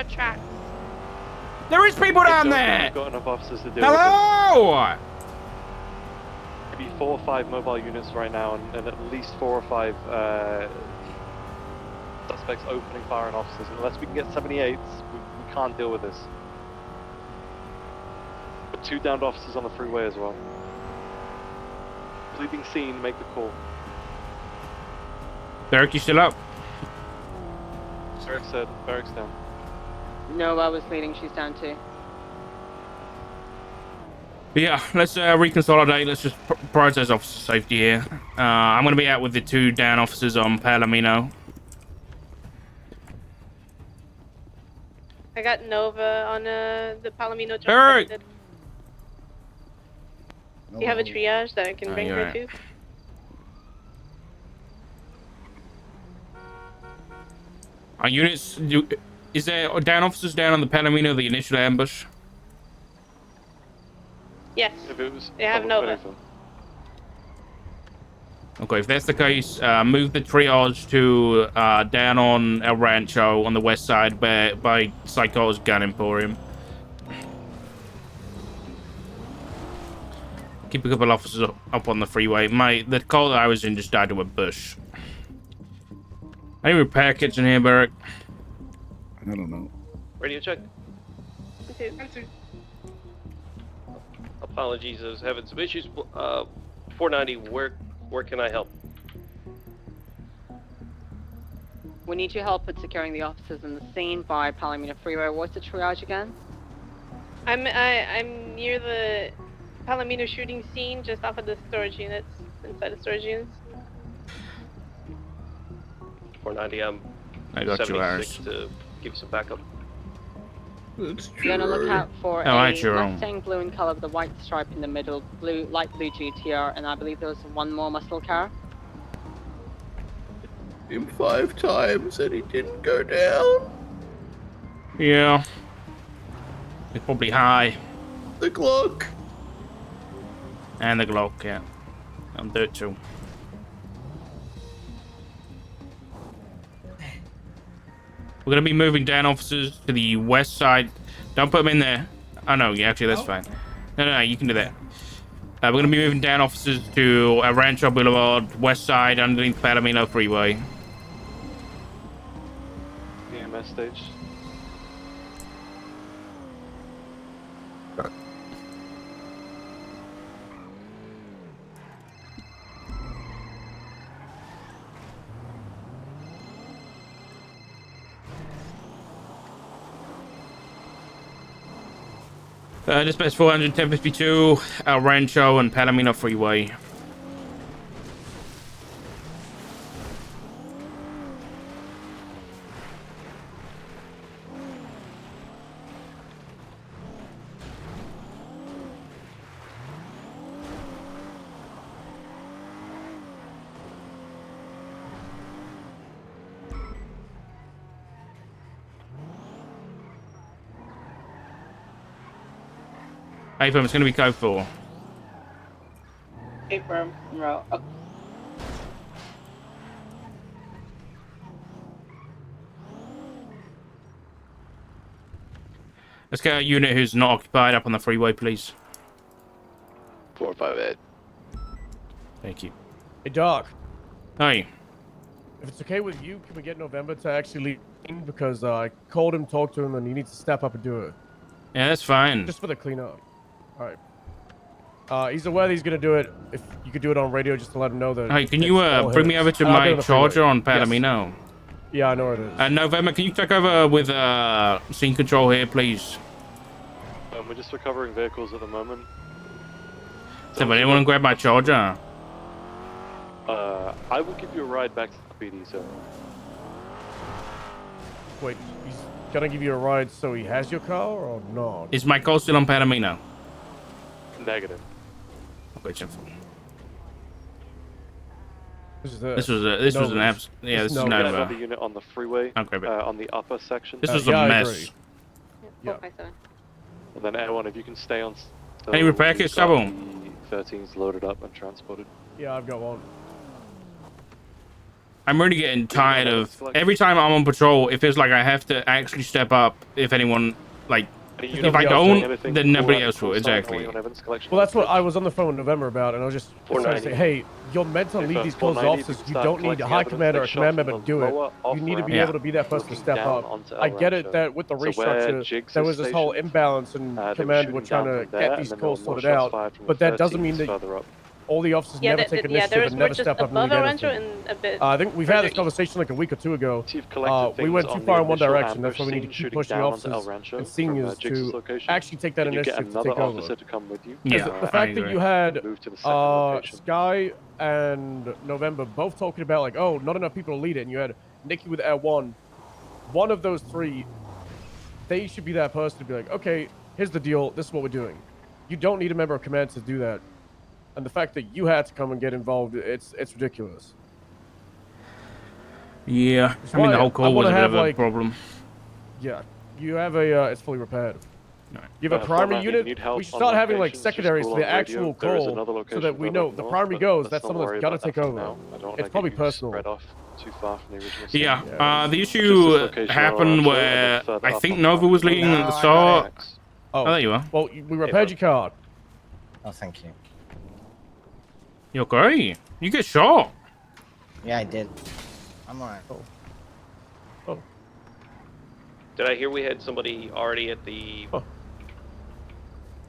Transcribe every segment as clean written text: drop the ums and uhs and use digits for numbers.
tracks. There is people down there! We've got enough officers to deal with Hello! maybe 4 or 5 mobile units right now, and at least 4 or 5 suspects opening fire on officers. Unless we can get 78s, we can't deal with this. But 2 downed officers on the freeway as well. Leaving scene, make the call. Derek, you still up? Derek said, barracks down. No, I was leading. She's down too. Yeah, let's reconsolidate. Let's just prioritize officer safety here. I'm going to be out with the 2 down officers on Palomino. I got Nova on the Palomino truck. Eric! Do you have a triage that I can bring her right. to? Our units, is there down officers down on the Palomino, the initial ambush? Yes. If it was They have Nova. Okay, if that's the case, move the triage to down on El Rancho on the west side by Psycho's Gun Emporium. Keep a couple officers up on the freeway. The car that I was in just died to a bush. Any repair kits in here, Barrick? I don't know. Radio check. Apologies, I was having some issues. 490, where can I help? We need your help with securing the officers in the scene by Palomino Freeway. What's the triage again? I'm near the Palomino shooting scene, just off of the storage units, inside the storage units. 490, I got you, 76 Iris. to give you some backup. You're gonna look out for a Mustang blue in color with a white stripe in the middle, light blue GTR, and I believe there was one more muscle car. Him 5 times and he didn't go down. Yeah. It's probably high. The Glock. And the Glock, yeah. I'm dirt too. We're gonna be moving down officers to the west side. Don't put them in there. Oh no, yeah, actually that's fine. No, you can do that. We're gonna be moving down officers to Rancho Boulevard, west side, underneath Palomino Freeway. EMS stage. Dispatch 400, 1052, El Rancho and Palomino Freeway. Hey, firm, it's going to be code 4. Hey, firm. Oh. Let's get a unit who's not occupied up on the freeway, please. 458. Thank you. Hey, Doc. Hey. If it's okay with you, can we get November to actually leave? Because I called him, talked to him, and he needs to step up and do it. Yeah, that's fine. Just for the cleanup. Alright. He's aware that he's gonna do it. If you could do it on radio just to let him know that... Hey, can you bring me over to my charger on Palomino? Yes. Yeah, I know where it is. November, can you take over with scene control here, please? We're just recovering vehicles at the moment. Somebody want to grab my charger? I will give you a ride back to the PD, sir. Wait, he's gonna give you a ride so he has your car or not? Is my call still on Palomino? Negative. Okay, simple. This was an abs. Yeah, this is Nova. Nova. Another unit on the freeway. Okay, on the upper section. This was a mess. Yeah. And then everyone, if you can stay on. Any repair kits, double? 13's loaded up and transported. Yeah, I've got one. I'm really getting tired of every time I'm on patrol. It feels like I have to actually step up if anyone like. If I don't, then nobody else will. Exactly. Well, that's what I was on the phone with November about, and I was just trying to say, hey, you're meant to lead these calls to officers. You don't need a high commander or a command member to do it. You need to be able to be that person to step up. I get it that with the restructure, there was this whole imbalance, and command were trying to get these calls sorted out, but that doesn't mean that all the officers never take initiative and never step up and lead anything. I think we've had this conversation like a week or two ago. We went too far in one direction. That's why we need to keep pushing officers and seniors to actually take that initiative to take over. Yeah, the fact that you had Sky and November both talking about like, oh, not enough people to lead it, and you had Nikki with L1, one of those three, they should be that person to be like, okay, here's the deal. This is what we're doing. You don't need a member of command to do that. And the fact that you had to come and get involved, it's ridiculous. Yeah, I mean the whole call was a bit of a problem. Yeah, you have a, it's fully repaired. You have a primary unit. We should start having like secondaries for the actual call, so that we know the primary goes. That's someone that's gotta take over. It's probably personal. Yeah, the issue happened where I think Nova was leading at the start. Oh, there you are. Well, we repaired your car. Oh, thank you. You're great. You get shot. Yeah, I did. I'm alright. Oh. Did I hear we had somebody already at the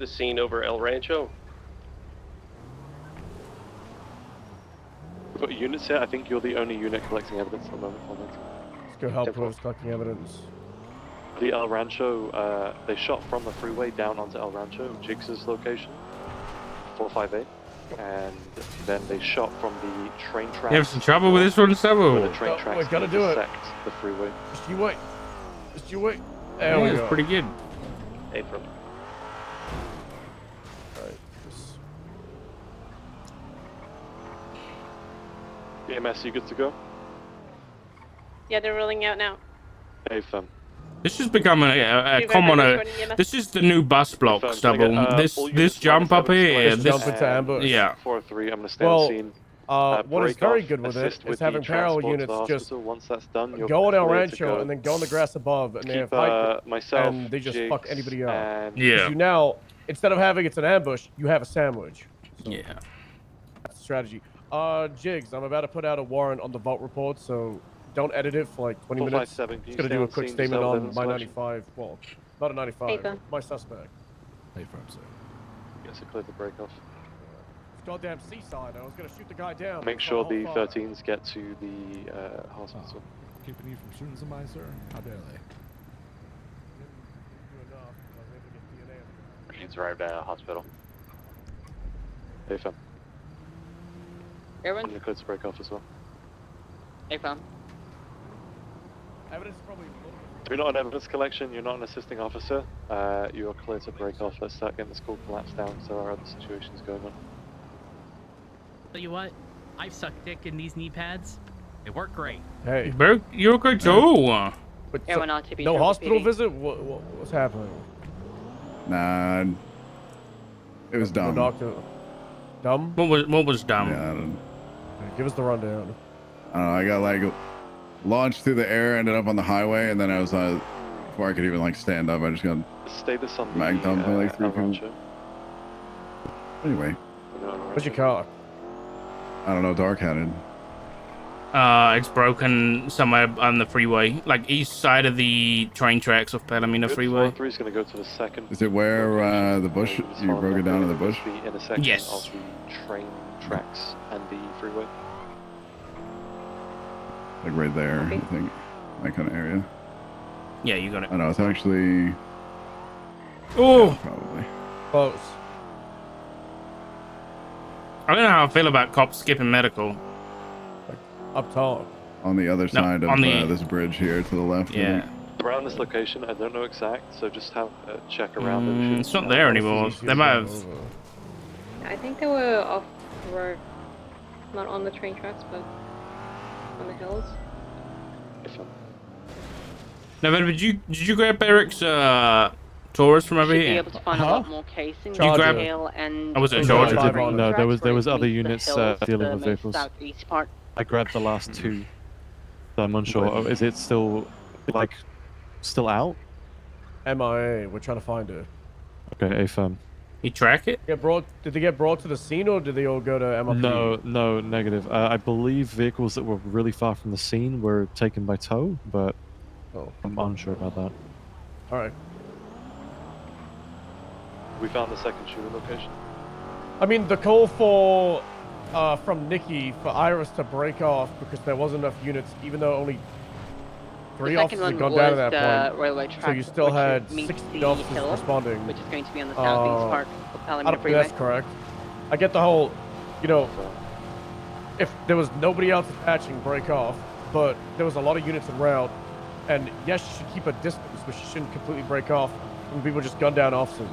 scene over El Rancho? We've got units here. I think you're the only unit collecting evidence at the moment. Let's go help with collecting evidence. The El Rancho, they shot from the freeway down onto El Rancho, Jigs' location, 458. And then they shot from the train tracks. You have some trouble with this one, Sabo? The train tracks we gotta do it. The freeway. Just you wait. Just you wait. There we go. It's pretty good. Hey, from. EMS, you good to go? Yeah, they're rolling out now. Hey, fam. This is becoming a common. This is the new bus block, Stubble. This jump up here. Jump into ambush. Yeah. 403. I'm gonna stay on scene. What is very good with it is having parallel units just once that's done, go on El Rancho and then go on the grass above, and they have height, myself, and they just fuck anybody up. Yeah. You now, instead of having it's an ambush, you have a sandwich. So Yeah. That's the strategy. Jigs, I'm about to put out a warrant on the vault report, so don't edit it for like 20 minutes. Just gonna do a quick statement on my 95. Well, not a 95. My suspect. Hey, firm, sir. Yes, I cleared the break off. Goddamn seaside. I was gonna shoot the guy down. Make sure the 13s get to the hospital. Keeping you from shooting somebody, sir? How dare they? 13s arrived at hospital. Hey, fam. Everyone? I'm gonna clear the break off as well. Hey, fam. Evidence is probably. You're not an evidence collection, you're not an assisting officer. You are clear to break off. Let's start getting this call collapsed down so there are other situations going on. Tell you what, I've sucked dick in these knee pads. They work great. Hey. Bro, you're okay too. But so, no hospital visit? What's happening? Nah. It was dumb. The doctor. Dumb? What was dumb? Yeah, I don't... Give us the rundown. I don't know, I got like launched through the air, ended up on the highway, and then I was before I could even like stand up, I just got mag dumped by like 3 people. Anyway. What's your car? I don't know, dark-headed. It's broken somewhere on the freeway, like east side of the train tracks of Palomino Freeway. 3 is going to go to the second. Is it where the bush? You broke it down in the bush? The intersection yes. of the train tracks and the freeway. Like right there, I think. That kind of area. Yeah, you got it. I know, it's actually... Oh! Yeah, probably. Close. I don't know how I feel about cops skipping medical. Like, up top. On the other side of this bridge here to the left. Yeah. Around this location, I don't know exact, so just have a check around it. It's not there anymore. They might have... I think they were off road. Not on the train tracks, but on the hills. No, but did you grab Eric's Taurus from over here? here? Be able to find a lot more casing. You grabbed? And was it a Charger? No, there was other units dealing with vehicles. I grabbed the last 2. I'm unsure. Is it still, like, still out? MIA. We're trying to find her. Okay, affirm. You track it? Did they get brought to the scene, or did they all go to MRP? No, negative. I believe vehicles that were really far from the scene were taken by tow, but I'm unsure about that. All right. We found the second shooter location. I mean, the call for from Nikki for Iris to break off because there wasn't enough units, even though only 3 officers had gone down at that point. Railway track, so you still had 60 officers hill, responding. which is going to be on the southeast part of I Palomino don't think Freeway. that's correct. I get the whole, you know, if there was nobody else attaching, break off, but there was a lot of units en route, and yes, you should keep a distance, but you shouldn't completely break off when people just gun down officers.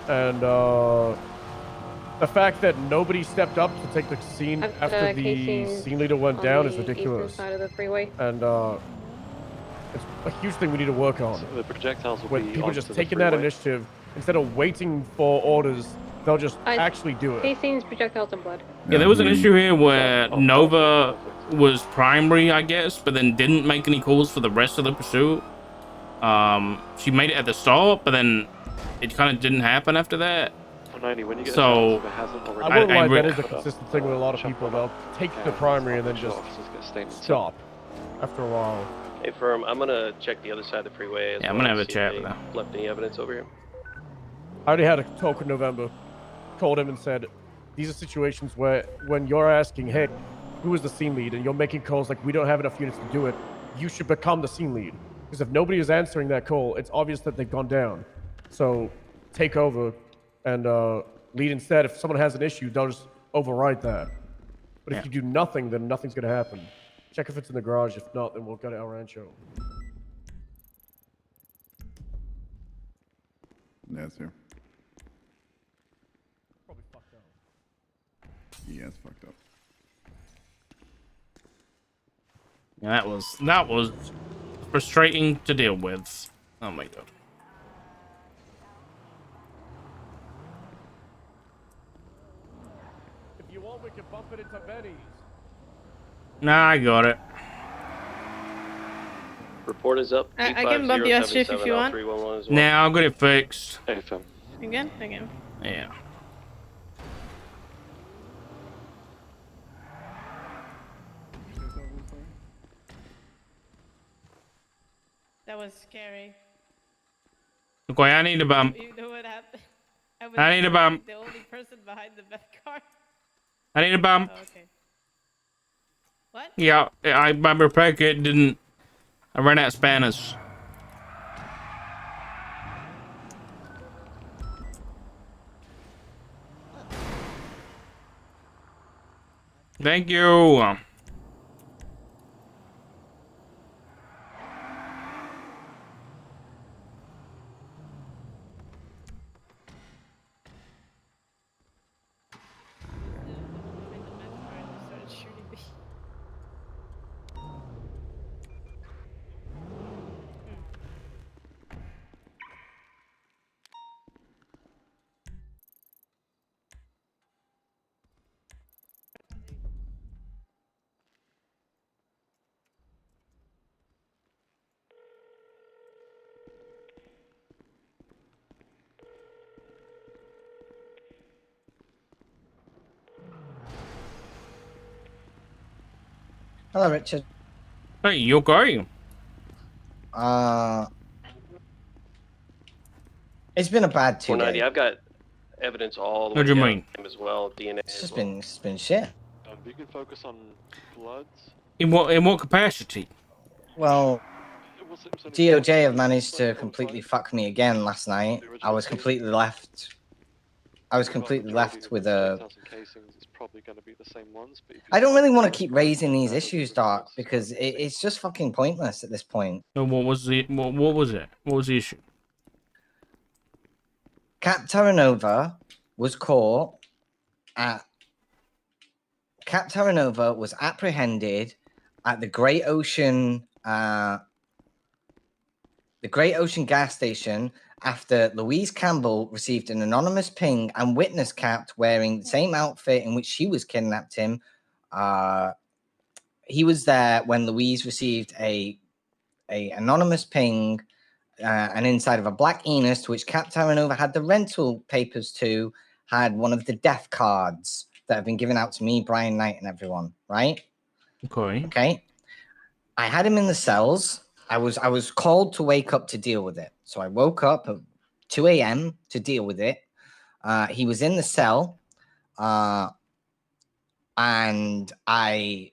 And the fact that nobody stepped up to take the scene after the scene leader went down is ridiculous. Side of the freeway. And it's a huge thing we need to work on. So the projectiles will when be people just onto the taking that freeway. initiative, instead of waiting for orders, they'll just actually do it. Casings, projectiles, and blood. Yeah, there was an issue here where Nova was primary, I guess, but then didn't make any calls for the rest of the pursuit. She made it at the start, but then it kind of didn't happen after that. When you get So I won't lie, that is a consistent thing with a lot of people. They'll take the primary and then just stop after a while. Hey, firm, I'm gonna check the other side of the freeway. As Yeah, I'm well gonna have to a see chat if with they them. left any evidence over here. I already had a talk with November. Called him and said, these are situations where when you're asking, hey, who is the scene lead? And you're making calls like we don't have enough units to do it. You should become the scene lead. Because if nobody is answering that call, it's obvious that they've gone down. So take over and lead instead. If someone has an issue, they'll just override that. But if you do nothing, then nothing's going to happen. Check if it's in the garage. If not, then we'll go to El Rancho. Yeah, it's here. Probably fucked up. Yeah, it's fucked up. Yeah, that was frustrating to deal with. Oh my god. If you want, we can bump it into Benny's. Nah, I got it. Report is up. I can bump your shift if you want. Nah, I'll get it fixed. AFM. Again? Again. Yeah. That was scary. Look, I need a bump. You know what happened? I need a bump. The only person behind the bed car. I need a bump. Oh, okay. What? Yeah, my repair kit didn't. I ran out of spanners. Thank you. Hello, Richard. Hey, you okay? It's been a bad 2 490, days. I've got evidence all the What way do you down mean? as well. DNA. It's just been shit. You can focus on bloods. In what capacity? Well, DOJ have managed to completely fuck me again last night. I was completely left with a... I don't really want to keep raising these issues, Doc, because it's just fucking pointless at this point. What was it? What was it? What was the issue? Cap Terranova was caught at... Cap Terranova was apprehended at the Great Ocean gas station after Louise Campbell received an anonymous ping and witnessed Cap wearing the same outfit in which she was kidnapped him he was there when Louise received a anonymous ping, and inside of a black Enos, to which Cap Terranova had the rental papers to, had one of the death cards that have been given out to me, Brian Knight, and everyone, right? Okay. I had him in the cells. I was called to wake up to deal with it. So I woke up at 2 a.m. to deal with it. He was in the cell. And I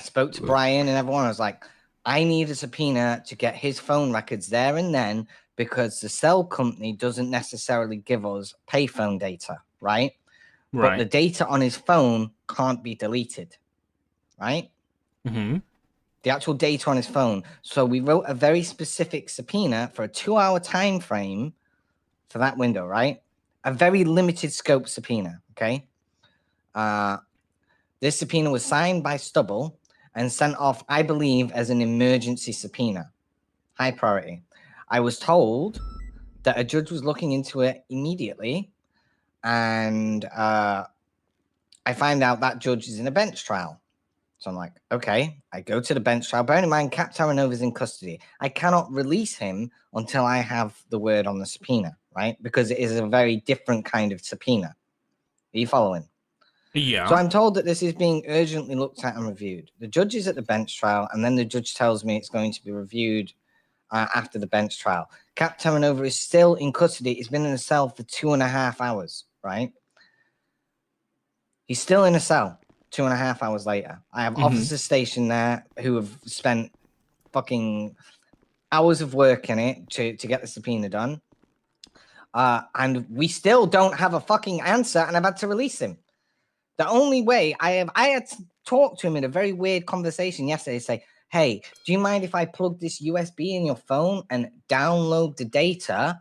spoke to Brian and everyone. I was like, I need a subpoena to get his phone records there and then, because the cell company doesn't necessarily give us payphone data, right? But the data on his phone can't be deleted, right? Mm-hmm. The actual data on his phone. So we wrote a very specific subpoena for a 2-hour time frame for that window, right? A very limited scope subpoena, okay? This subpoena was signed by Stubble and sent off, I believe, as an emergency subpoena. High priority. I was told that a judge was looking into it immediately, and I find out that judge is in a bench trial. So I'm like, okay, I go to the bench trial. Bearing in mind, Cap Terranova is in custody. I cannot release him until I have the word on the subpoena, right? Because it is a very different kind of subpoena. Are you following? Yeah. So I'm told that this is being urgently looked at and reviewed. The judge is at the bench trial, and then the judge tells me it's going to be reviewed after the bench trial. Cap Terranova is still in custody. He's been in a cell for 2.5 hours, right? He's still in a cell 2.5 hours later. I have officers stationed there who have spent fucking hours of work in it to get the subpoena done. And we still don't have a fucking answer, and I've had to release him. The only way I had to talk to him in a very weird conversation yesterday, say, hey, do you mind if I plug this USB in your phone and download the data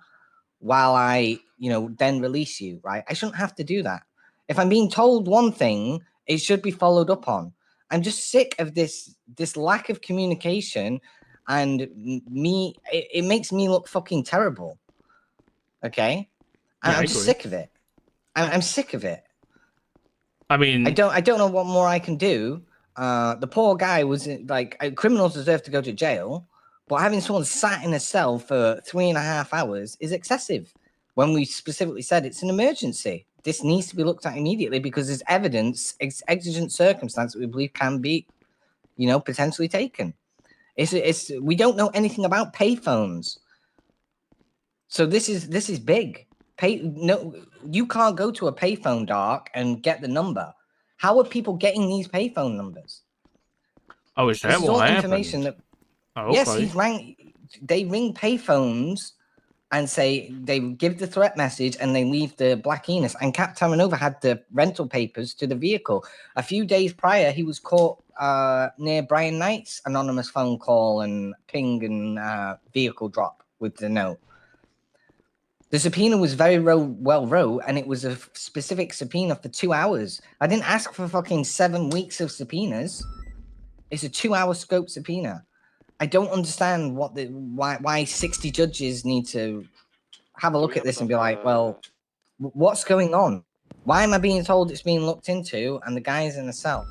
while I, then release you, right? I shouldn't have to do that. If I'm being told one thing, it should be followed up on. I'm just sick of this lack of communication, and it makes me look fucking terrible. Okay? I'm just sick of it. I'm sick of it. I mean, I don't know what more I can do. The poor guy was like, criminals deserve to go to jail, but having someone sat in a cell for 3.5 hours is excessive. When we specifically said it's an emergency, this needs to be looked at immediately because there's evidence, exigent circumstance that we believe can be, potentially taken. We don't know anything about payphones, so this is big. No, you can't go to a payphone, Dark, and get the number. How are people getting these payphone numbers? Oh, is that what information happened? Yes, they ring payphones and say they give the threat message and they leave the black Enos. And Cap Terranova had the rental papers to the vehicle. A few days prior, he was caught near Brian Knight's anonymous phone call and ping and vehicle drop with the note. The subpoena was very well wrote, and it was a specific subpoena for 2 hours. I didn't ask for fucking 7 weeks of subpoenas. It's a 2-hour scope subpoena. I don't understand why 60 judges need to have a look at this and be like, well, what's going on? Why am I being told it's being looked into and the guy's in a cell?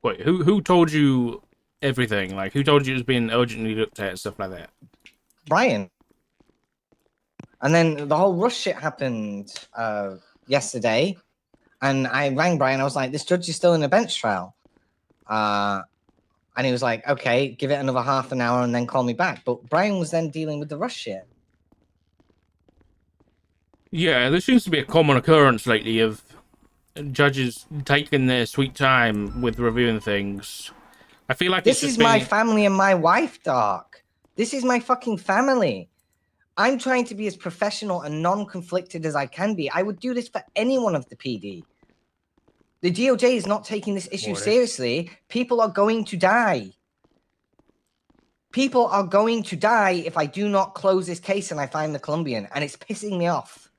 Wait, who told you everything? Like, who told you it was being urgently looked at and stuff like that? Brian. And then the whole rush shit happened yesterday, and I rang Brian. I was like, this judge is still in a bench trial. And he was like, okay, give it another half an hour and then call me back. But Brian was then dealing with the rush shit. Yeah, there seems to be a common occurrence lately of judges taking their sweet time with reviewing things. I feel like this is my family and my wife, Dark. This is my fucking family. I'm trying to be as professional and non-conflicted as I can be. I would do this for anyone of the PD. The DOJ is not taking this issue seriously. People are going to die. People are going to die if I do not close this case and I find the Colombian, and it's pissing me off.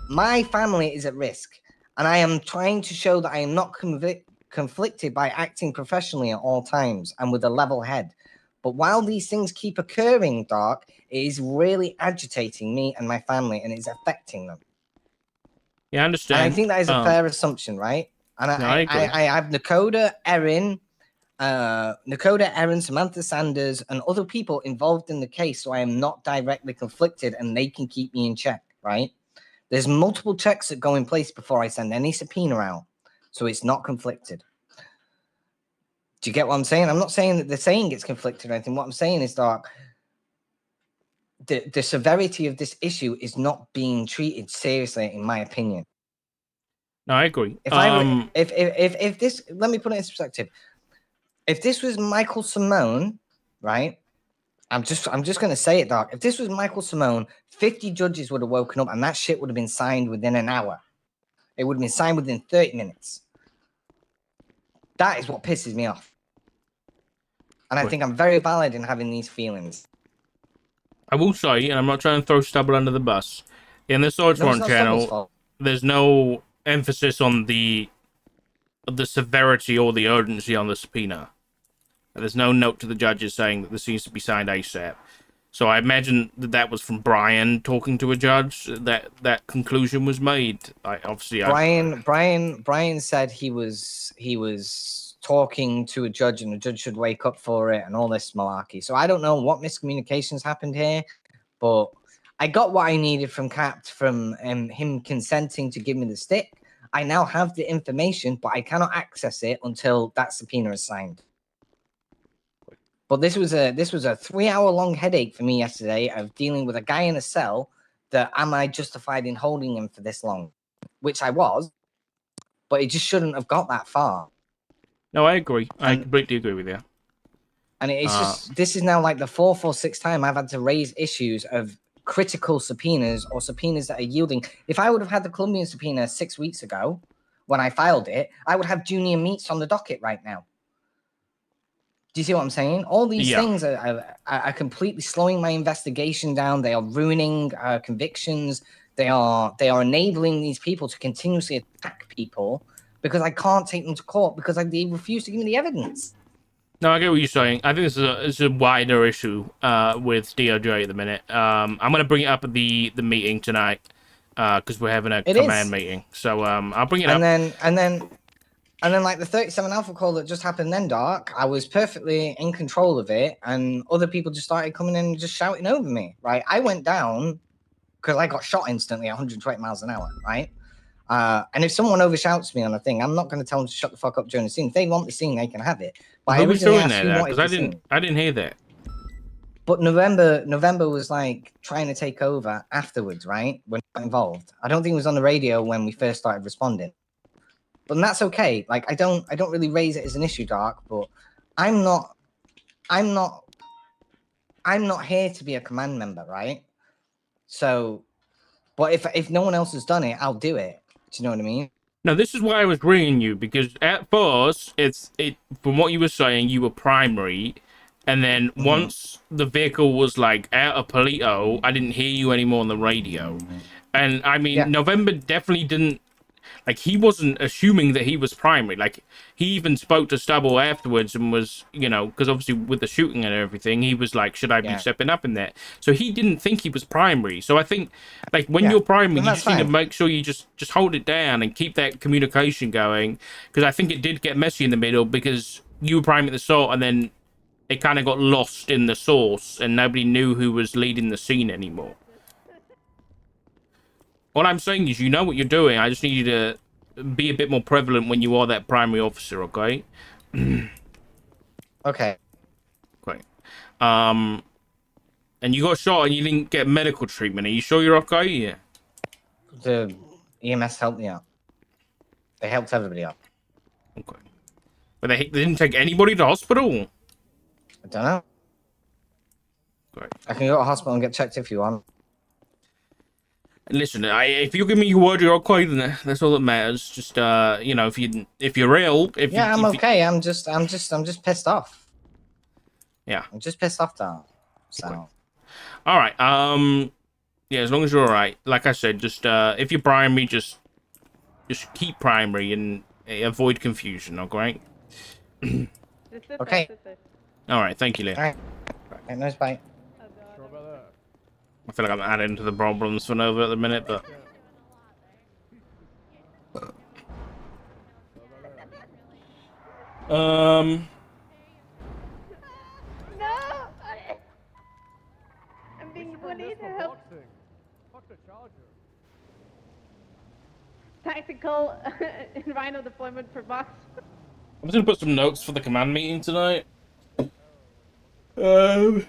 My family is at risk, and I am trying to show that I am not conflicted by acting professionally at all times and with a level head. But while these things keep occurring, Dark, it is really agitating me and my family, and it's affecting them. Yeah, I understand. And I think that is a fair assumption, right? And No, I have Nakoda, Erin, Samantha Sanders, and other people involved in the case, so I am not directly conflicted, and they can keep me in check, right? There's multiple checks that go in place before I send any subpoena out, so it's not conflicted. Do you get what I'm saying? I'm not saying that they're saying it's conflicted or anything. What I'm saying is that the severity of this issue is not being treated seriously, in my opinion. No, I agree. If this, let me put it in perspective. If this was Michael Simone, right? I'm just gonna say it, Doc. If this was Michael Simone, 50 judges would have woken up and that shit would have been signed within an hour. It would have been signed within 30 minutes. That is what pisses me off. And I think I'm very valid in having these feelings. I will say, and I'm not trying to throw Stubble under the bus, in the Swords Front channel, there's no emphasis on the severity or the urgency on the subpoena. There's no note to the judges saying that this needs to be signed ASAP. So I imagine that was from Brian talking to a judge that conclusion was made. Brian said he was talking to a judge and the judge should wake up for it and all this malarkey. So I don't know what miscommunications happened here, but I got what I needed from Cap, from him consenting to give me the stick. I now have the information, but I cannot access it until that subpoena is signed. But this was a 3-hour-long headache for me yesterday of dealing with a guy in a cell. That am I justified in holding him for this long? Which I was, but it just shouldn't have got that far. No, I agree. I completely agree with you. And it's just, this is now like the 4th or 6th time I've had to raise issues of critical subpoenas or subpoenas that are yielding. If I would have had the Colombian subpoena 6 weeks ago when I filed it, I would have Junior Meats on the docket right now. Do you see what I'm saying? All these things are completely slowing my investigation down. They are ruining convictions. They are enabling these people to continuously attack people because I can't take them to court because they refuse to give me the evidence. No, I get what you're saying. I think this is a wider issue with DOJ at the minute. I'm going to bring it up at the meeting tonight because we're having a command meeting. So I'll bring it up. And then like the 37 Alpha call that just happened then, Dark, I was perfectly in control of it. And other people just started coming in and just shouting over me, right? I went down because I got shot instantly at 120 miles an hour, right? And if someone overshouts me on a thing, I'm not going to tell them to shut the fuck up during the scene. If they want the scene, they can have it. But who was doing that? Because I didn't hear that. But November was like trying to take over afterwards, right? When I got involved. I don't think it was on the radio when we first started responding. But that's okay. Like I don't really raise it as an issue, Dark, but I'm not here to be a command member, right? So, but if no one else has done it, I'll do it. Do you know what I mean? No, this is why I was ringing you, because at first, from what you were saying, you were primary, and then once the vehicle was like out of Polito, I didn't hear you anymore on the radio. And I mean, November definitely didn't, like, he wasn't assuming that he was primary. Like, he even spoke to Stubble afterwards and was, you know, because obviously with the shooting and everything, he was like, should I be stepping up in that? So he didn't think he was primary. So I think, like, when you're primary, you just need to make sure you just hold it down and keep that communication going. Because I think it did get messy in the middle because you were primary at the start and then it kind of got lost in the source and nobody knew who was leading the scene anymore. What I'm saying is, you know what you're doing. I just need you to be a bit more prevalent when you are that primary officer, okay? Okay. Great. And you got shot and you didn't get medical treatment. Are you sure you're okay? Yeah. The EMS helped me out. They helped everybody out. Okay. But they didn't take anybody to hospital? I don't know. Great. I can go to hospital and get checked if you want. Listen, if you give me your word you're okay, then that's all that matters. Just you know, if you're ill, I'm okay. I'm just pissed off. Yeah, I'm just pissed off now. So, okay. All right. Yeah, as long as you're all right. Like I said, just if you're primary, just keep primary and avoid confusion. Okay. Okay. All right. Thank you, Leah. All right. Nice bye. I feel like I'm adding to the problems for Nova at the minute, but Um. No! I'm being bullied. Help. Fuck the charger. Tactical rhino deployment for box. I'm just gonna put some notes for the command meeting tonight. Yeah.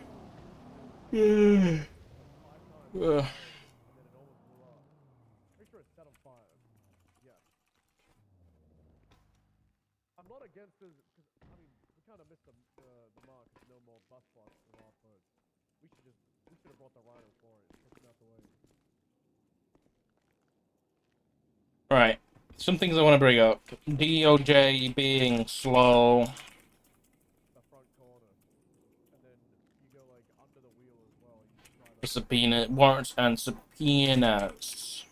Make sure it's set on fire. Yes. I'm not against it, because, I mean, we kind of missed the mark of no more bus blocks in our approach. We should have brought the Rhino for it. Push him out the way. Right. Some things I want to bring up. DOJ being slow. The front corner. And then you go, like, under the wheel as well. Subpoena warrants and subpoenas.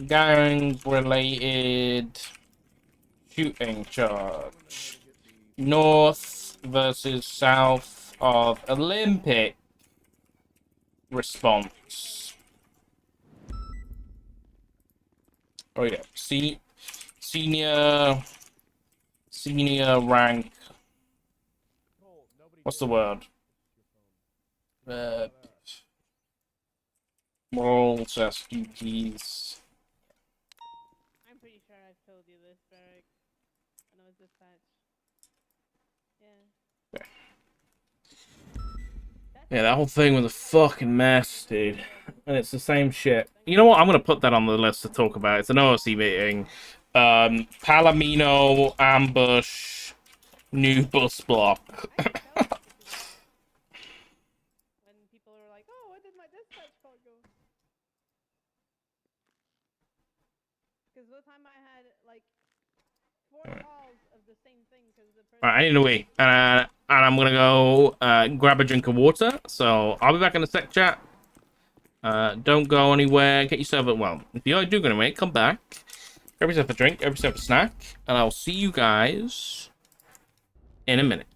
Gang-related shooting charge. North versus south of Olympic response. Oh yeah, senior rank. What's the word? Moral test duties. I'm pretty sure I've told you this, Barrick. When I was dispatched. Yeah. Yeah, that whole thing was a fucking mess, dude. And it's the same shit. You know what? I'm gonna put that on the list to talk about. It's an OSC meeting. Palomino ambush, new bus block. When people were like, "Oh, where did my dispatch call go?" Because the time I had like 4 calls of the same thing because the person. Alright, I need to wait. And I'm gonna go grab a drink of water. So I'll be back in a sec, chat. Don't go anywhere. Get yourself a well. If you do go anywhere, come back. Grab yourself a drink, grab yourself a snack, and I'll see you guys in a minute.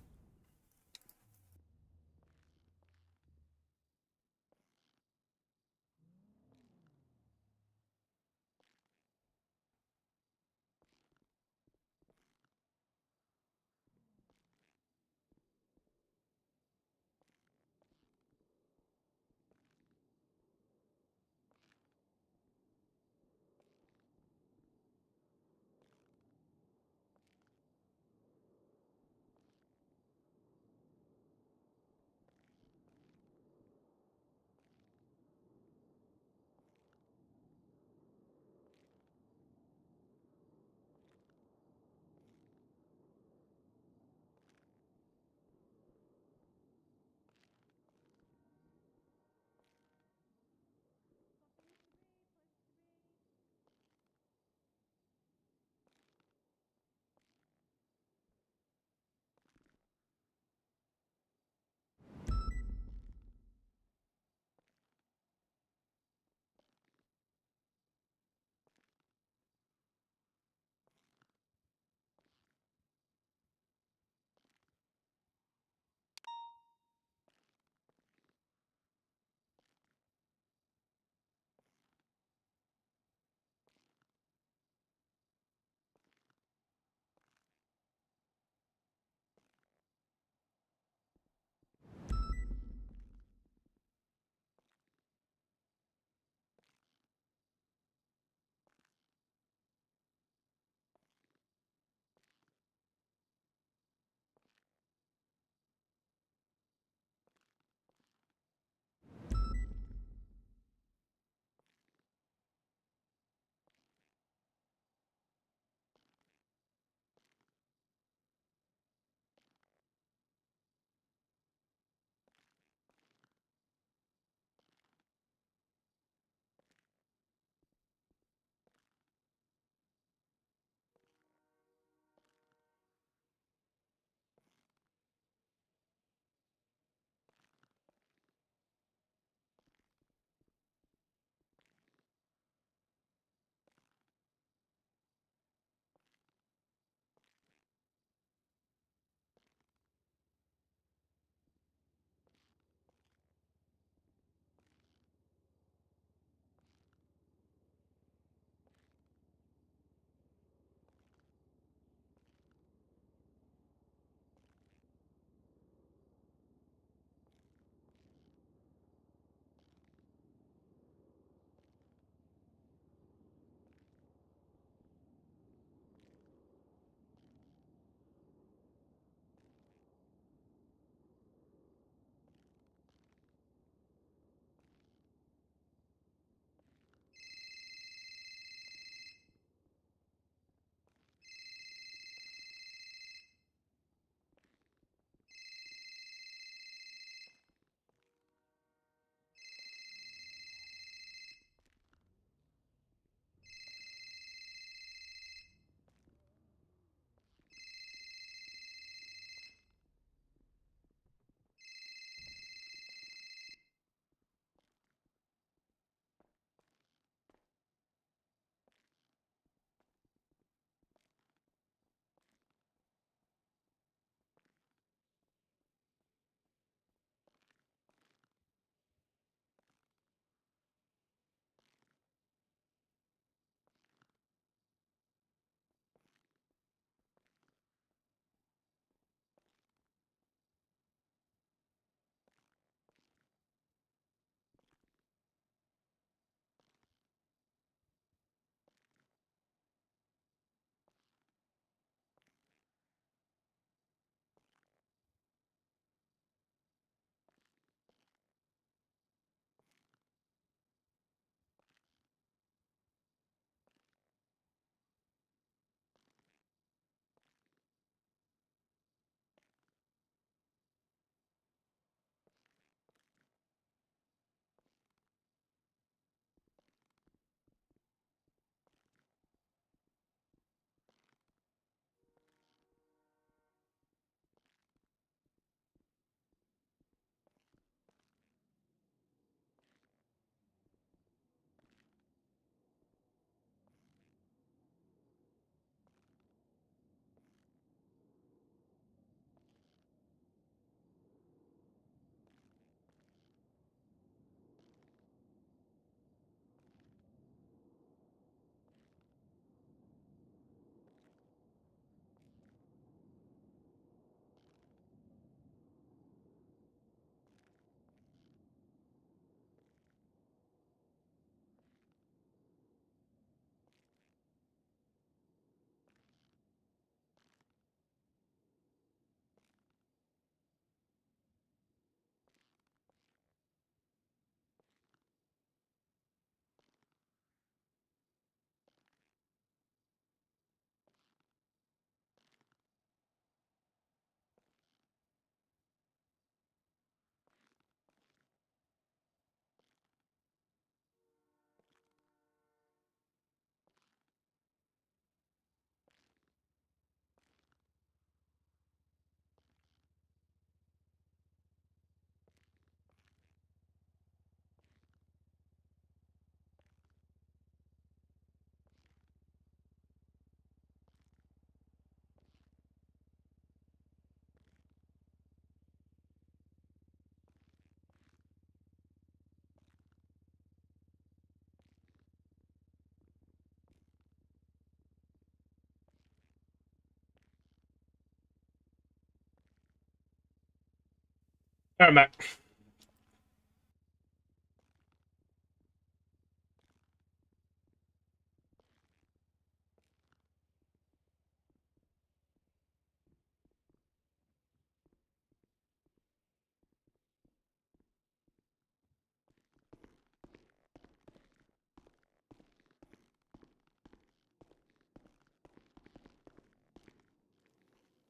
All right, Matt.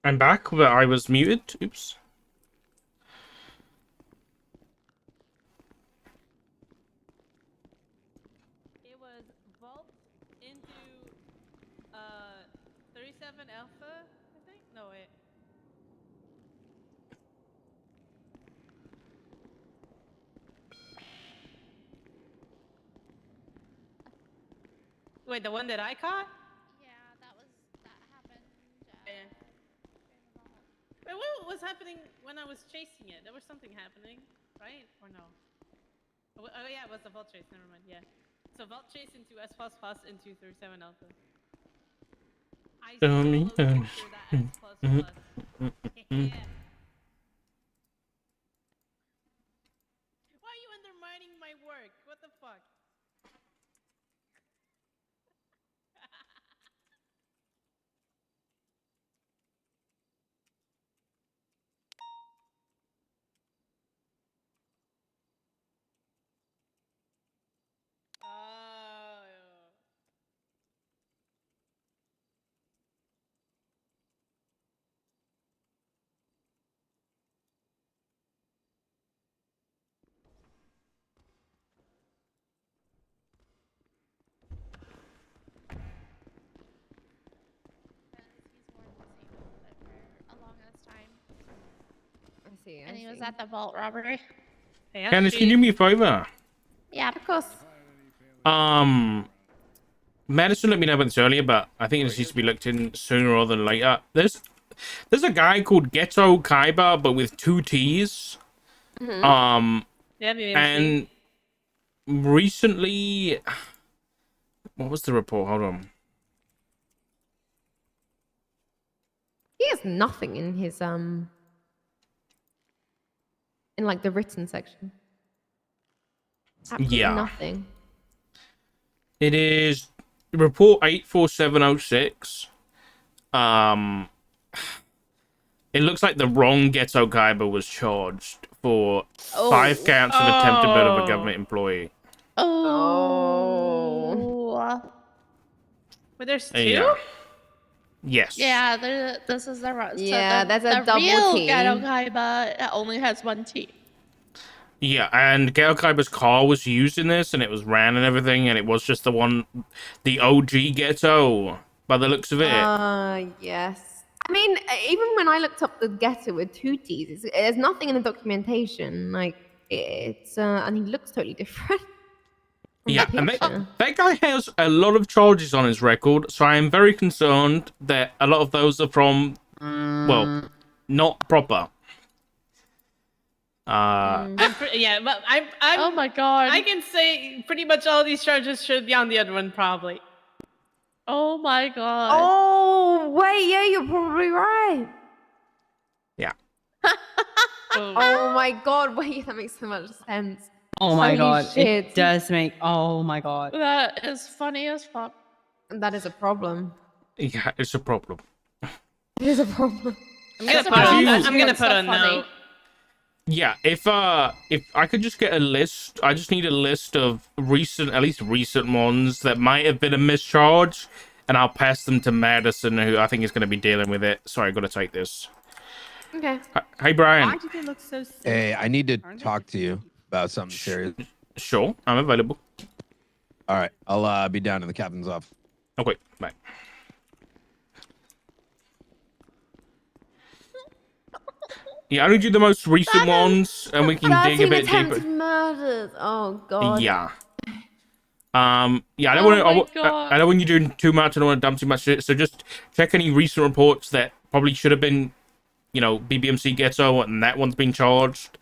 I'm back, but I was muted. Oops. It was Vault into 37 Alpha, I think? No, wait. Wait, the one that I caught? Yeah, that happened. Yeah. Wait, what was happening when I was chasing it? There was something happening, right? Or no? Oh, yeah, it was the Vault chase. Never mind. Yeah. So Vault chase into S++ into 37 Alpha. I solo secure that S++. Yeah. Why are you undermining my work? What the fuck? A long ass time. I see. And he was at the vault robbery. Hey, Candice, can you do me a favor? Yeah, of course. Madison let me know about this earlier, but I think this needs to be looked in sooner rather than later. There's a guy called Ghetto Kaiba, but with 2 T's. Yeah, and recently, what was the report? Hold on. He has nothing in his in like the written section. Absolutely nothing. It is report 84706. It looks like the wrong Ghetto Kaiba was charged for 5 counts of attempted murder of a government employee. Oh. But there's 2? Yeah. Yes. Yeah, this is the Yeah, so that's a double real T. Ghetto Kaiba only has 1 T. Yeah, and Ghetto Kaiba's car was used in this, and it was ran and everything, and it was just the OG Ghetto, by the looks of it. Yes. I mean, even when I looked up the Ghetto with 2 T's, there's nothing in the documentation. Like, it's, and he looks totally different. Yeah, and that guy has a lot of charges on his record, so I am very concerned that a lot of those are from, well, not proper. Yeah, but I'm. Oh my god. I can say pretty much all these charges should be on the other one, probably. Oh my god. Oh, wait, yeah, you're probably right. Yeah. Oh my god, wait, that makes so much sense. Oh my god, shit. it does make. Oh my god. That is funny as fuck. That is a problem. Yeah, it's a problem. It is a problem. I'm gonna put a note. Yeah, if I could just get a list, I just need a list of at least recent ones that might have been a mischarge, and I'll pass them to Madison, who I think is going to be dealing with it. Sorry, I got to take this. Okay. Hey, Brian. Why do they look so sick? Hey, I need to talk to you about something serious. Sure, I'm available. All right, I'll be down in the captain's office. Okay, bye. Yeah, I only do the most recent ones, and we can dig a bit deeper. Murders. Oh god. Yeah. Yeah, I don't want you doing too much. I don't want to dump too much shit. So just check any recent reports that probably should have been, BBMC Ghetto, and that one's been charged.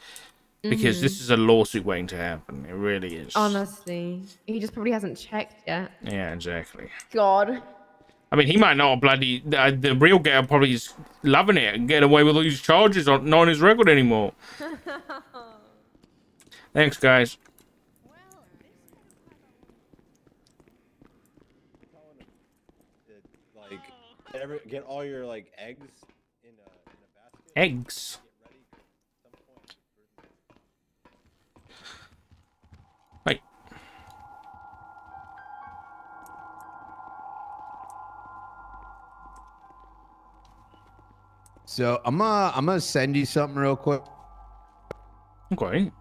Because this is a lawsuit waiting to happen. It really is. Honestly. He just probably hasn't checked yet. Yeah, exactly. God. I mean, he might not bloody... The real guy probably is loving it and getting away with all these charges not on his record anymore. Thanks, guys. Like, get all your like eggs in a basket. Eggs? Wait. So I'm gonna send you something real quick. Okay.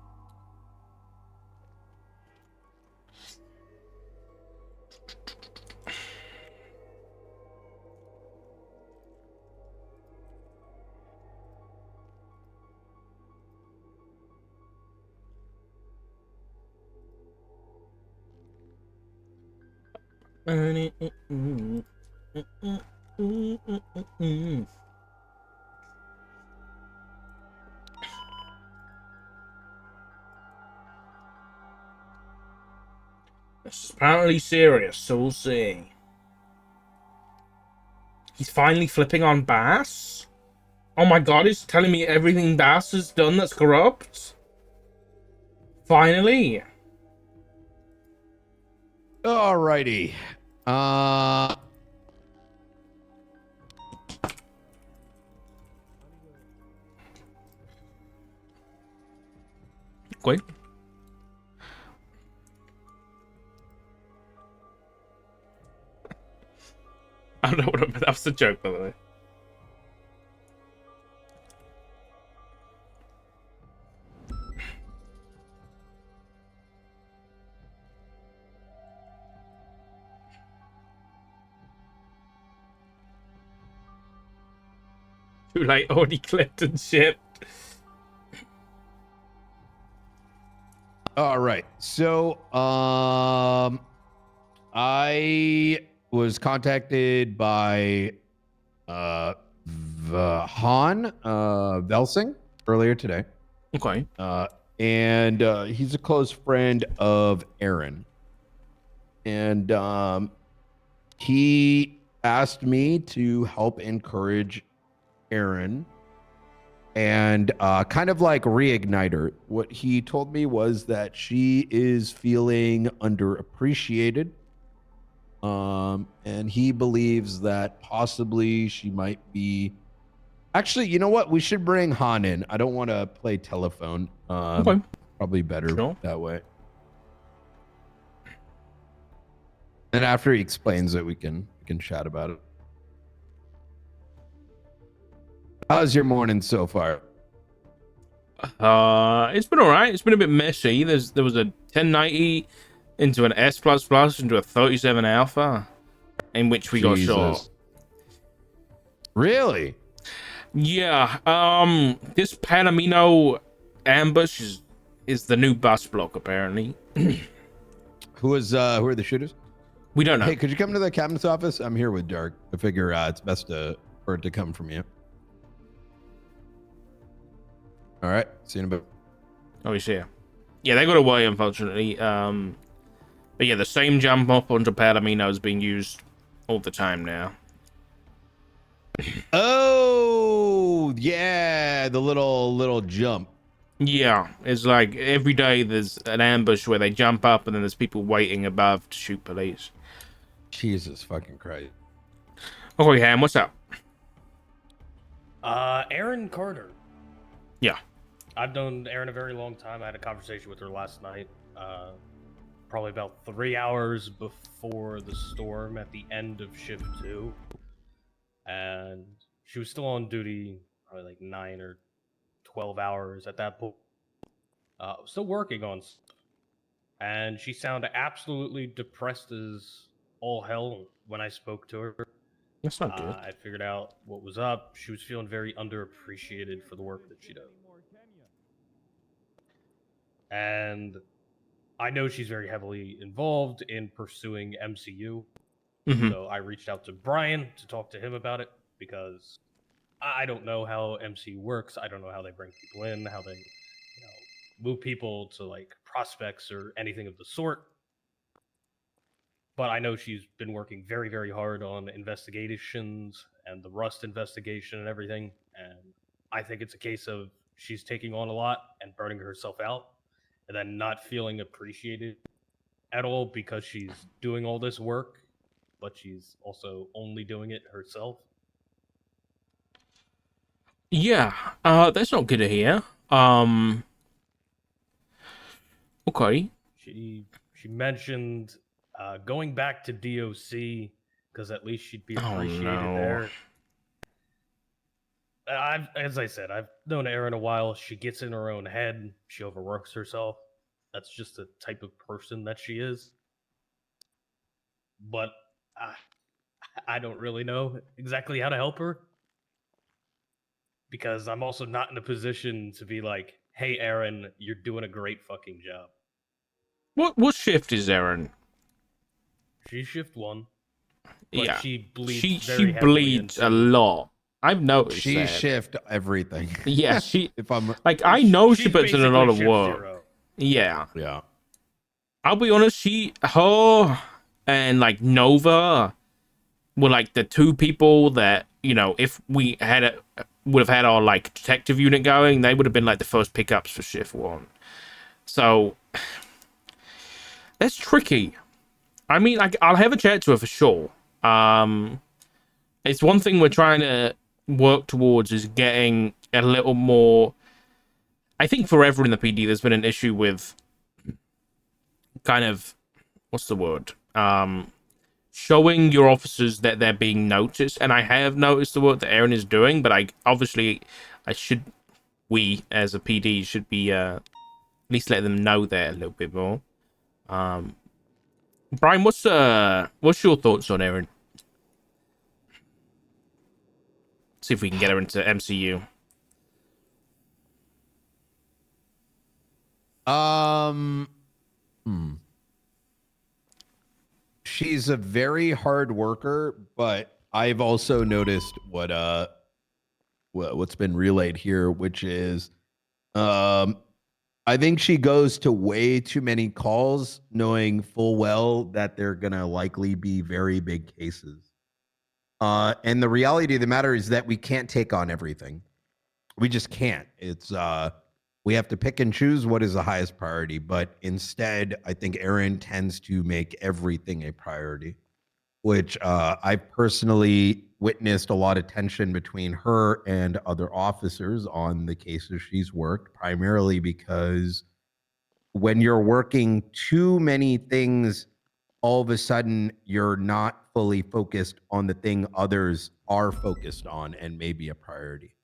This is apparently serious, so we'll see. He's finally flipping on Bass? Oh my god, he's telling me everything Bass has done that's corrupt? Finally. Alrighty. Wait. I don't know what that was a joke, by the way. Too late, already clipped and shipped. All right. So, I was contacted by Han Velsing earlier today. Okay. And he's a close friend of Aaron. And he asked me to help encourage Aaron and kind of like reignite her. What he told me was that she is feeling underappreciated. And he believes that possibly she might be... Actually, you know what? We should bring Han in. I don't want to play telephone. Okay. Probably better that way. And after he explains it, we can chat about it. How's your morning so far? It's been alright. It's been a bit messy. There was a 1090 into an S++ into a 37 alpha, in which we got shot. Really? Yeah. This Panamino ambush is the new bus block apparently. Who are the shooters? We don't know. Hey, could you come to the captain's office? I'm here with Dark. I figure it's best for it to come from you. All right. See you in a bit. Oh, he's here. Yeah, they got away, unfortunately. But yeah, the same jump up onto Palomino is being used all the time now. Oh, yeah, the little jump. Yeah, it's like every day there's an ambush where they jump up and then there's people waiting above to shoot police. Jesus fucking Christ. Okay, Ham, what's up? Aaron Carter. Yeah. I've known Aaron a very long time. I had a conversation with her last night, probably about 3 hours before the storm at the end of shift 2. And she was still on duty, probably like 9 or 12 hours at that point. Still working on stuff. And she sounded absolutely depressed as all hell when I spoke to her. That's not good. I figured out what was up. She was feeling very underappreciated for the work that she does. And I know she's very heavily involved in pursuing MCU. Mm-hmm. So I reached out to Brian to talk to him about it because I don't know how MCU works. I don't know how they bring people in, how they move people to like prospects or anything of the sort. but I know she's been working very, very hard on investigations and the Rust investigation and everything. And I think it's a case of she's taking on a lot and burning herself out, and then not feeling appreciated at all because she's doing all this work, but she's also only doing it herself. Yeah, that's not good to hear. Okay. She mentioned going back to DOC because at least she'd be appreciated there. As I said, I've known Erin a while. She gets in her own head. She overworks herself. That's just the type of person that she is. But I don't really know exactly how to help her because I'm also not in a position to be like, "Hey, Erin, you're doing a great fucking job." What shift is Erin? She's shift 1. But Yeah, she bleeds she bleeds a lot. I've noticed she that. shift everything. Yeah, she. If I'm like, I know she she's puts in a lot of basically shift work. 0. Yeah. Yeah. I'll be honest. Her and like Nova were like the two people that, you know, if we would have had our like detective unit going, they would have been like the first pickups for shift 1. So that's tricky. I mean, I'll have a chat to her for sure. It's one thing we're trying to work towards is getting a little more. I think forever in the PD, there's been an issue with kind of, what's the word? Showing your officers that they're being noticed. And I have noticed the work that Erin is doing, but we as a PD should be at least let them know that a little bit more. Brian, what's your thoughts on Erin? See if we can get her into MCU. She's a very hard worker, but I've also noticed what's been relayed here, which is I think she goes to way too many calls knowing full well that they're gonna likely be very big cases. And the reality of the matter is that we can't take on everything. We just can't. It's we have to pick and choose what is the highest priority. But instead, I think Erin tends to make everything a priority, which I've personally witnessed a lot of tension between her and other officers on the cases she's worked, primarily because when you're working too many things, all of a sudden you're not fully focused on the thing others are focused on and may be a priority.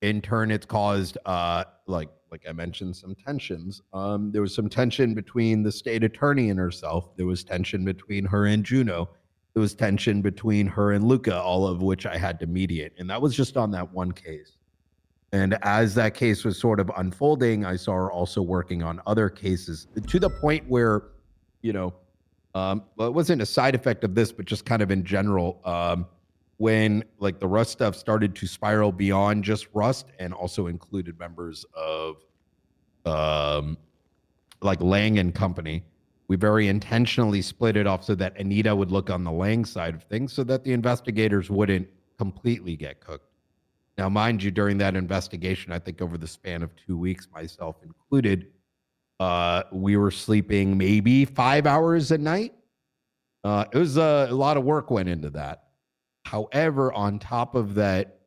In turn, it's caused, like I mentioned, some tensions. There was some tension between the state attorney and herself. There was tension between her and Juno. There was tension between her and Luca, all of which I had to mediate. And that was just on that one case. And as that case was sort of unfolding, I saw her also working on other cases to the point where, well, it wasn't a side effect of this, but just kind of in general, when like the Rust stuff started to spiral beyond just Rust and also included members of like Lang and Company, we very intentionally split it off so that Anita would look on the Lang side of things so that the investigators wouldn't completely get cooked. Now, mind you, during that investigation, I think over the span of 2 weeks, myself included, we were sleeping maybe 5 hours a night. It was a lot of work went into that. However, on top of that,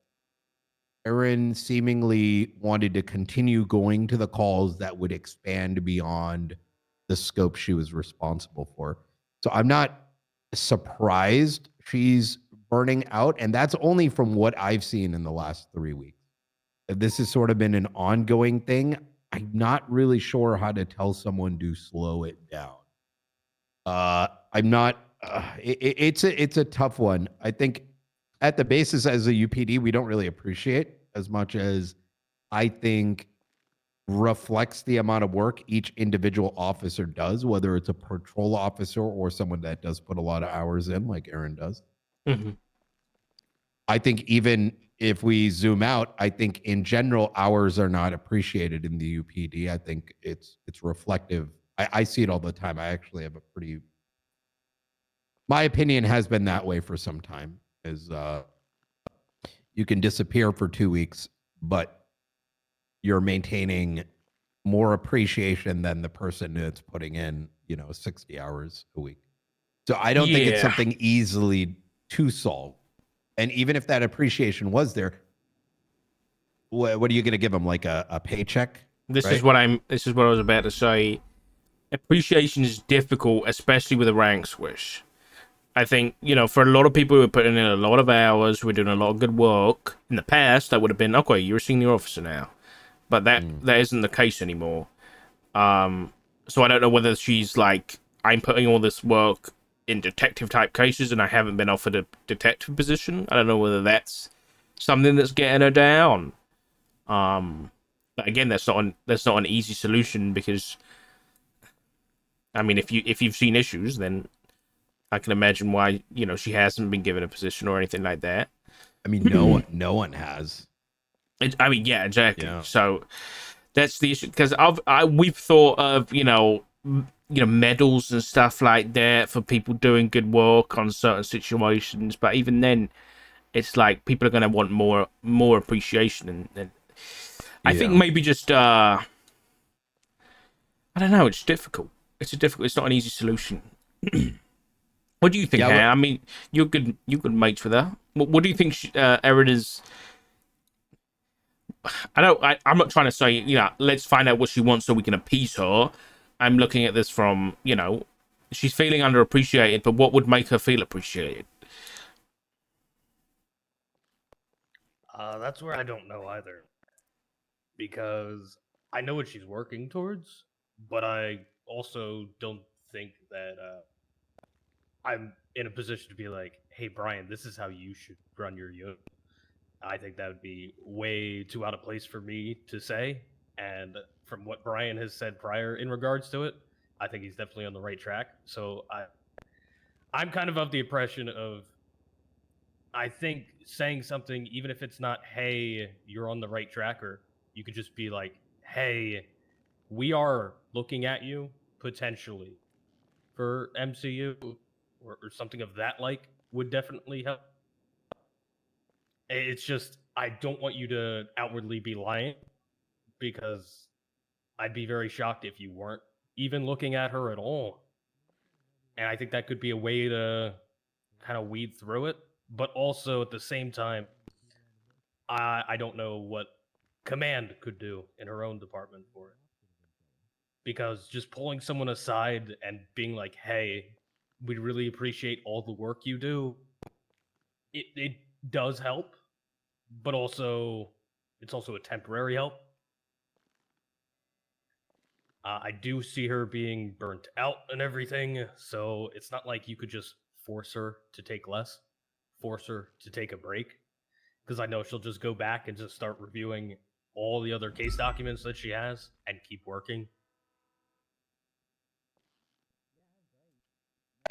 Erin seemingly wanted to continue going to the calls that would expand beyond the scope she was responsible for. So I'm not surprised she's burning out. And that's only from what I've seen in the last 3 weeks. If this has sort of been an ongoing thing, I'm not really sure how to tell someone to slow it down. I'm not. It's a tough one. I think at the basis as a UPD, we don't really appreciate as much as I think reflects the amount of work each individual officer does, whether it's a patrol officer or someone that does put a lot of hours in, like Erin does. Mm-hmm. I think even if we zoom out, I think in general, hours are not appreciated in the UPD. I think it's reflective. I see it all the time. I actually have a pretty my opinion has been that way for some time. Is you can disappear for 2 weeks, but you're maintaining more appreciation than the person that's putting in, 60 hours a week. So I don't think it's something easily to solve. And even if that appreciation was there, what are you going to give them? Like a paycheck? This is what I was about to say. Appreciation is difficult, especially with a rank switch. I think, for a lot of people who are putting in a lot of hours, we're doing a lot of good work. In the past, that would have been, okay, you're a senior officer now. But that isn't the case anymore. So I don't know whether she's like, I'm putting all this work in detective type cases and I haven't been offered a detective position. I don't know whether that's something that's getting her down. But again, that's not an easy solution because, I mean, if you've seen issues, then I can imagine why she hasn't been given a position or anything like that. I mean, no one has. Yeah, exactly. Yeah. So that's the issue because we've thought of medals and stuff like that for people doing good work on certain situations, but even then, it's like people are going to want more appreciation, and I think maybe just I don't know. It's difficult. It's not an easy solution. What do you think, Hannah? I mean, you're good mates with her. What do you think Erin is? I'm not trying to say, let's find out what she wants so we can appease her. I'm looking at this from, she's feeling underappreciated, but what would make her feel appreciated? That's where I don't know either. Because I know what she's working towards, but I also don't think that I'm in a position to be like, hey, Brian, this is how you should run your unit. I think that would be way too out of place for me to say. And from what Brian has said prior in regards to it, I think he's definitely on the right track. So I'm kind of the impression of, I think saying something, even if it's not, hey, you're on the right track, or you could just be like, hey, we are looking at you potentially for MCU or something of that would definitely help. It's just, I don't want you to outwardly be lying, because I'd be very shocked if you weren't even looking at her at all. And I think that could be a way to kind of weed through it. But also at the same time, I don't know what Command could do in her own department for it. Because just pulling someone aside and being like, hey, we really appreciate all the work you do, it does help, but also it's also a temporary help. I do see her being burnt out and everything, so it's not like you could just force her to take less, force her to take a break, because I know she'll just go back and just start reviewing all the other case documents that she has and keep working.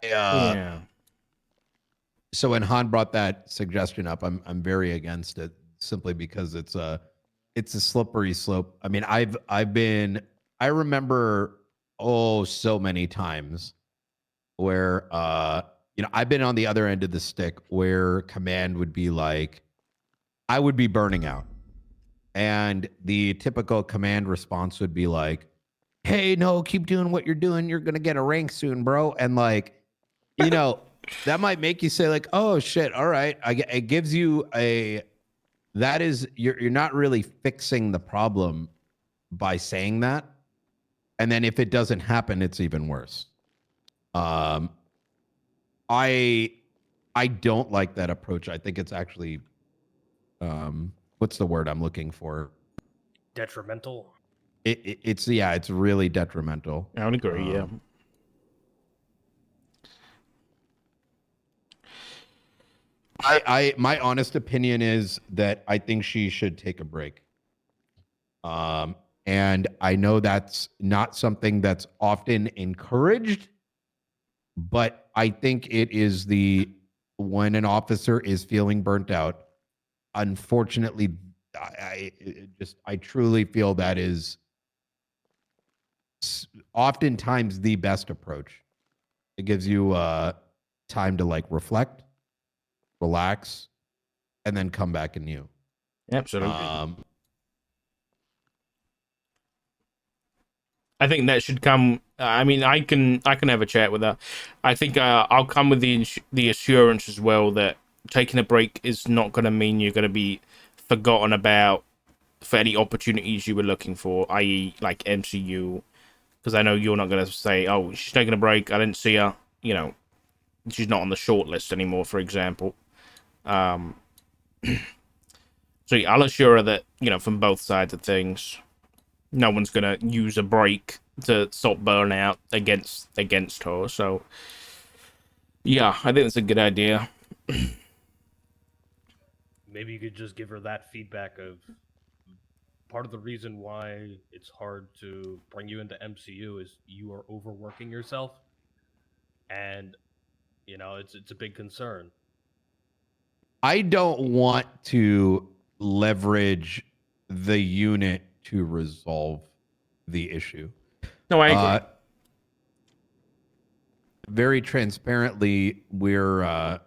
Yeah. So when Han brought that suggestion up, I'm very against it, simply because it's a slippery slope. I mean, I remember so many times where I've been on the other end of the stick where Command would be like, I would be burning out, and the typical Command response would be like, hey, no, keep doing what you're doing, you're gonna get a rank soon, bro. And that might make you say like, oh shit, all right. It gives you you're not really fixing the problem by saying that. And then if it doesn't happen, it's even worse. I don't like that approach. I think it's actually, what's the word I'm looking for? Detrimental. It's really detrimental. I would agree. Yeah. My honest opinion is that I think she should take a break. And I know that's not something that's often encouraged, but I think it is when an officer is feeling burnt out, unfortunately, I truly feel that is oftentimes the best approach. It gives you time to like reflect, relax, and then come back anew. Absolutely. I think that should come. I mean, I can have a chat with her. I think I'll come with the assurance as well that taking a break is not going to mean you're going to be forgotten about for any opportunities you were looking for, i.e., like MCU. Because I know you're not going to say, "Oh, she's taking a break. I didn't see her." You know, she's not on the short list anymore, for example. So yeah, I'll assure her that from both sides of things, no one's gonna use a break to stop burnout against her. So yeah, I think that's a good idea. Maybe you could just give her that feedback of part of the reason why it's hard to bring you into MCU is you are overworking yourself, and it's a big concern. I don't want to leverage the unit to resolve the issue. No, I agree. Very transparently, we're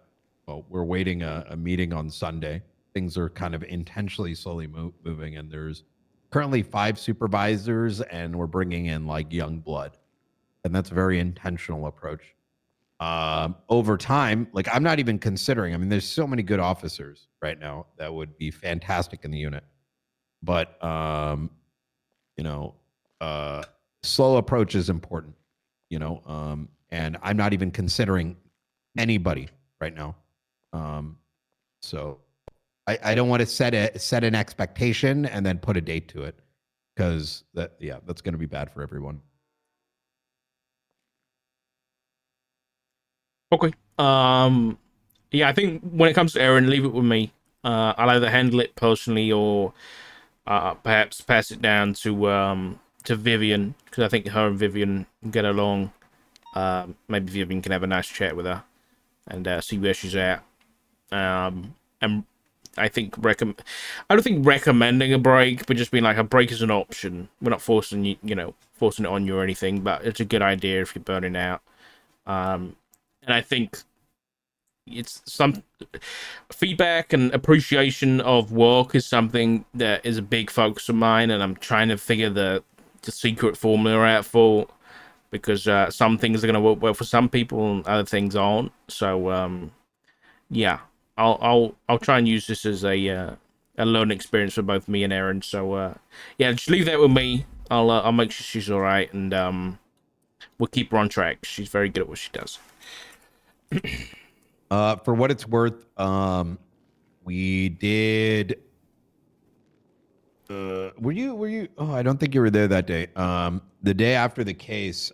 waiting a meeting on Sunday. Things are kind of intentionally slowly moving, and there's currently 5 supervisors, and we're bringing in like young blood, and that's a very intentional approach. Over time, like I'm not even considering. I mean, there's so many good officers right now that would be fantastic in the unit, but slow approach is important. And I'm not even considering anybody right now. So I don't want to set an expectation and then put a date to it, because that's going to be bad for everyone. Okay. Yeah, I think when it comes to Aaron, leave it with me. I'll either handle it personally or perhaps pass it down to Vivian, because I think her and Vivian get along. Maybe Vivian can have a nice chat with her and see where she's at. And I think I don't think recommending a break, but just being like a break is an option. We're not forcing forcing it on you or anything, but it's a good idea if you're burning out. And I think it's some feedback and appreciation of work is something that is a big focus of mine, and I'm trying to figure the secret formula out for, because some things are going to work well for some people and other things aren't. So yeah, I'll try and use this as a learning experience for both me and Erin. So yeah, just leave that with me. I'll make sure she's all right, and we'll keep her on track. She's very good at what she does. For what it's worth, we did. Were you? Oh, I don't think you were there that day. The day after the case,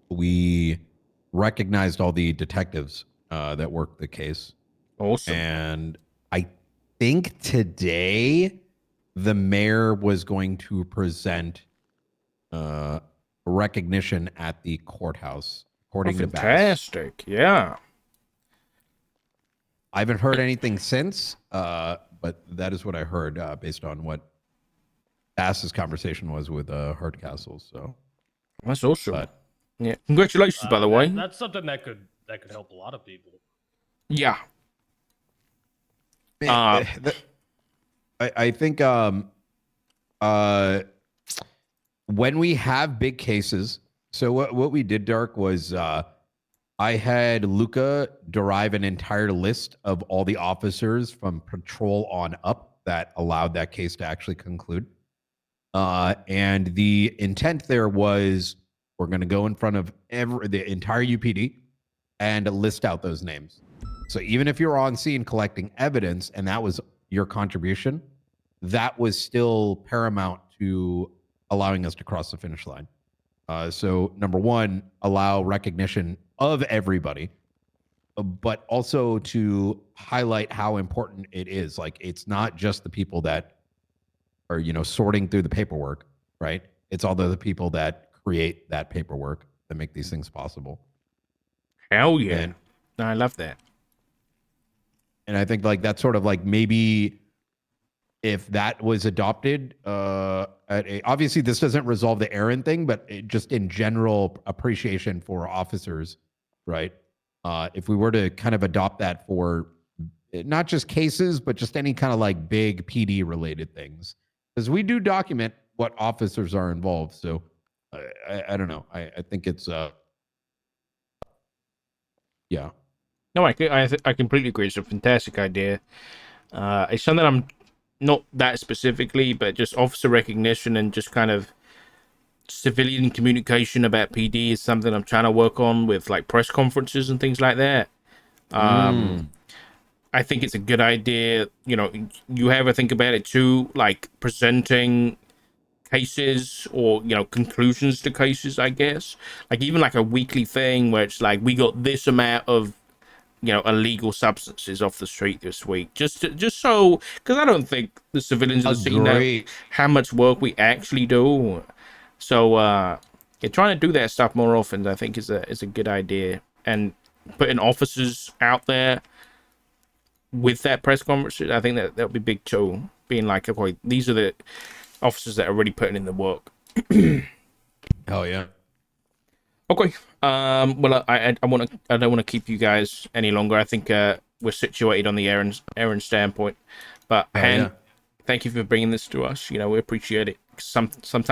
we recognized all the detectives that worked the case. Awesome. And I think today the mayor was going to present recognition at the courthouse. According to Bass. Fantastic. Yeah. I haven't heard anything since, but that is what I heard based on what Bass's conversation was with Hardcastle. So that's awesome. But, yeah, congratulations, by the way. That's something that could help a lot of people. Yeah. I think when we have big cases, so what we did, Dark, was I had Luca derive an entire list of all the officers from patrol on up that allowed that case to actually conclude. And the intent there was we're going to go in front of the entire UPD and list out those names. So even if you're on scene collecting evidence and that was your contribution, that was still paramount to allowing us to cross the finish line. So number one, allow recognition of everybody, but also to highlight how important it is. Like, it's not just the people that are, sorting through the paperwork, right? It's all the other people that create that paperwork that make these things possible. Hell yeah. I love that. And I think that's sort of maybe if that was adopted, obviously this doesn't resolve the Aaron thing, but just in general appreciation for officers, right? if we were to kind of adopt that for not just cases, but just any kind of like big PD related things, because we do document what officers are involved. So I don't know. I think it's yeah. No, I completely agree. It's a fantastic idea. It's something I'm not that specifically, but just officer recognition and just kind of civilian communication about PD is something I'm trying to work on with like press conferences and things like that. I think it's a good idea. You know, you ever think about it too, like presenting cases or, you know, conclusions to cases, I guess. Like even like a weekly thing where it's like, we got this amount of, you know, illegal substances off the street this week. Just so, because I don't think the civilians of the scene know how much work we actually do. So, yeah, trying to do that stuff more often, I think, is a good idea. And putting officers out there with that press conference, I think that would be big too. Being like, okay, these are the officers that are really putting in the work. Hell yeah. Okay. Well, I don't want to keep you guys any longer. I think we're situated on the Aaron standpoint. But thank you for bringing this to us. You know, we appreciate it. Sometimes